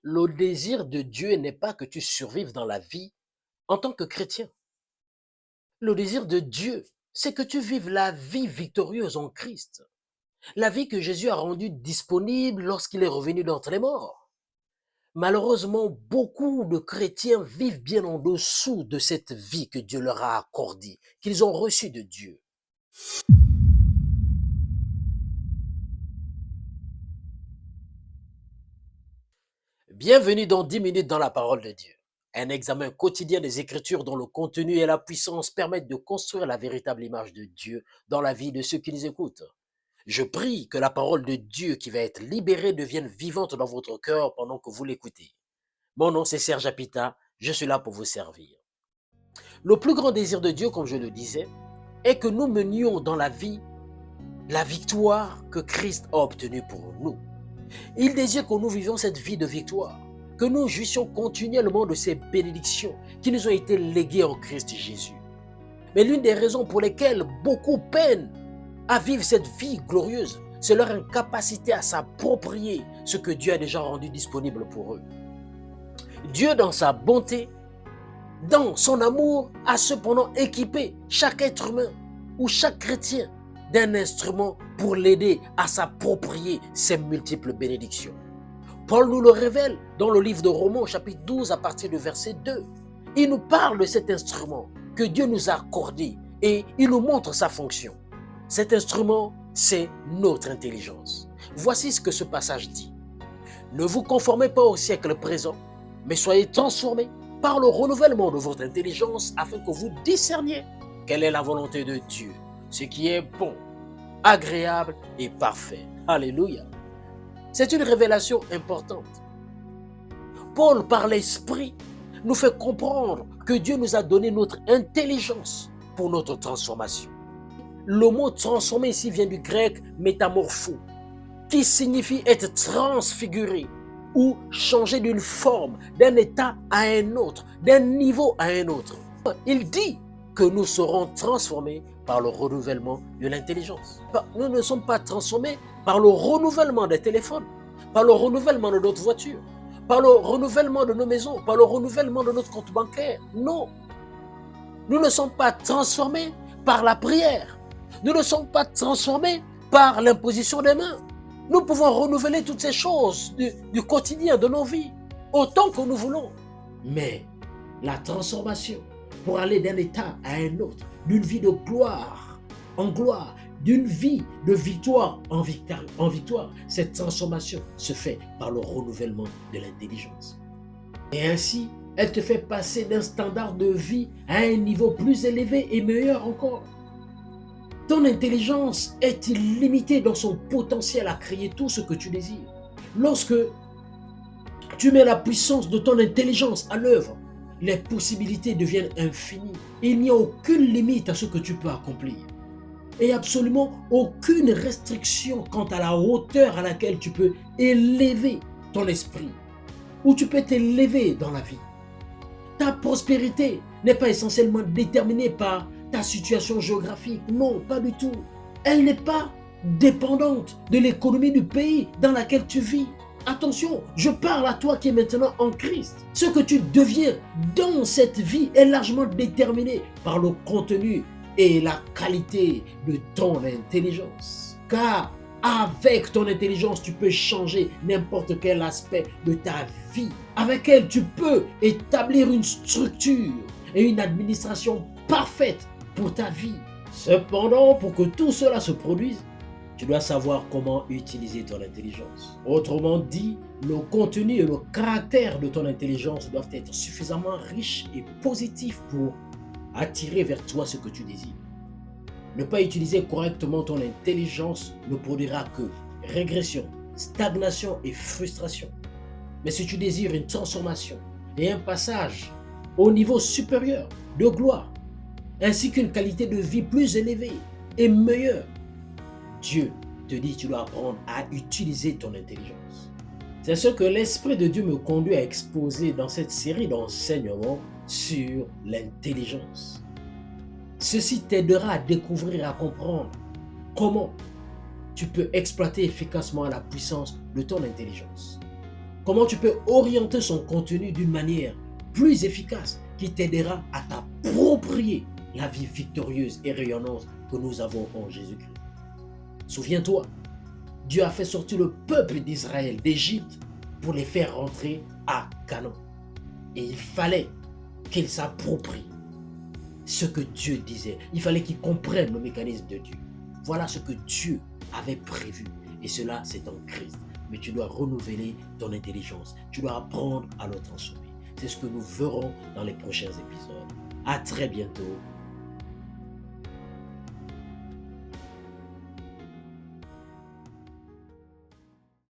Le désir de Dieu n'est pas que tu survives dans la vie en tant que chrétien. Le désir de Dieu, c'est que tu vives la vie victorieuse en Christ. La vie que Jésus a rendue disponible lorsqu'il est revenu d'entre les morts. Malheureusement, beaucoup de chrétiens vivent bien en dessous de cette vie que Dieu leur a accordée, qu'ils ont reçue de Dieu. Bienvenue dans 10 minutes dans la parole de Dieu. Un examen quotidien des Écritures dont le contenu et la puissance permettent de construire la véritable image de Dieu dans la vie de ceux qui nous écoutent. Je prie que la parole de Dieu qui va être libérée devienne vivante dans votre cœur pendant que vous l'écoutez. Mon nom c'est Serge Apita, je suis là pour vous servir. Le plus grand désir de Dieu, comme je le disais, est que nous menions dans la vie la victoire que Christ a obtenue pour nous. Il désire que nous vivions cette vie de victoire, que nous jouissions continuellement de ces bénédictions qui nous ont été léguées en Christ Jésus. Mais l'une des raisons pour lesquelles beaucoup peinent à vivre cette vie glorieuse, c'est leur incapacité à s'approprier ce que Dieu a déjà rendu disponible pour eux. Dieu, dans sa bonté, dans son amour, a cependant équipé chaque être humain ou chaque chrétien d'un instrument pour l'aider à s'approprier ces multiples bénédictions. Paul nous le révèle dans le livre de Romains, chapitre 12, à partir du verset 2. Il nous parle de cet instrument que Dieu nous a accordé et il nous montre sa fonction. Cet instrument, c'est notre intelligence. Voici ce que ce passage dit. Ne vous conformez pas au siècle présent, mais soyez transformés par le renouvellement de votre intelligence afin que vous discerniez quelle est la volonté de Dieu, ce qui est bon, agréable et parfait. Alléluia. C'est une révélation importante. Paul, par l'Esprit, nous fait comprendre que Dieu nous a donné notre intelligence pour notre transformation. Le mot transformé ici vient du grec métamorpho, qui signifie être transfiguré ou changer d'une forme, d'un état à un autre, d'un niveau à un autre. Il dit que nous serons transformés par le renouvellement de l'intelligence. Nous ne sommes pas transformés par le renouvellement des téléphones, par le renouvellement de notre voiture, par le renouvellement de nos maisons, par le renouvellement de notre compte bancaire. Non. Nous ne sommes pas transformés par la prière. Nous ne sommes pas transformés par l'imposition des mains. Nous pouvons renouveler toutes ces choses du quotidien, de nos vies, autant que nous voulons. Mais la transformation pour aller d'un état à un autre, d'une vie de gloire en gloire, d'une vie de victoire en victoire, cette transformation se fait par le renouvellement de l'intelligence. Et ainsi, elle te fait passer d'un standard de vie à un niveau plus élevé et meilleur encore. Ton intelligence est illimitée dans son potentiel à créer tout ce que tu désires. Lorsque tu mets la puissance de ton intelligence à l'œuvre, les possibilités deviennent infinies. Il n'y a aucune limite à ce que tu peux accomplir. Et absolument aucune restriction quant à la hauteur à laquelle tu peux élever ton esprit, ou tu peux t'élever dans la vie. Ta prospérité n'est pas essentiellement déterminée par ta situation géographique. Non, pas du tout. Elle n'est pas dépendante de l'économie du pays dans lequel tu vis. Attention, je parle à toi qui es maintenant en Christ. Ce que tu deviens dans cette vie est largement déterminé par le contenu et la qualité de ton intelligence. Car avec ton intelligence, tu peux changer n'importe quel aspect de ta vie. Avec elle, tu peux établir une structure et une administration parfaite pour ta vie. Cependant, pour que tout cela se produise, tu dois savoir comment utiliser ton intelligence. Autrement dit, le contenu et le caractère de ton intelligence doivent être suffisamment riches et positifs pour attirer vers toi ce que tu désires. Ne pas utiliser correctement ton intelligence ne produira que régression, stagnation et frustration. Mais si tu désires une transformation et un passage au niveau supérieur de gloire, ainsi qu'une qualité de vie plus élevée et meilleure, Dieu te dit que tu dois apprendre à utiliser ton intelligence. C'est ce que l'Esprit de Dieu me conduit à exposer dans cette série d'enseignements sur l'intelligence. Ceci t'aidera à découvrir et à comprendre comment tu peux exploiter efficacement la puissance de ton intelligence. Comment tu peux orienter son contenu d'une manière plus efficace qui t'aidera à t'approprier la vie victorieuse et rayonnante que nous avons en Jésus-Christ. Souviens-toi, Dieu a fait sortir le peuple d'Israël d'Égypte pour les faire rentrer à Canaan. Et il fallait qu'ils s'approprient ce que Dieu disait. Il fallait qu'ils comprennent le mécanisme de Dieu. Voilà ce que Dieu avait prévu. Et cela, c'est en Christ. Mais tu dois renouveler ton intelligence. Tu dois apprendre à le transformer. C'est ce que nous verrons dans les prochains épisodes. À très bientôt.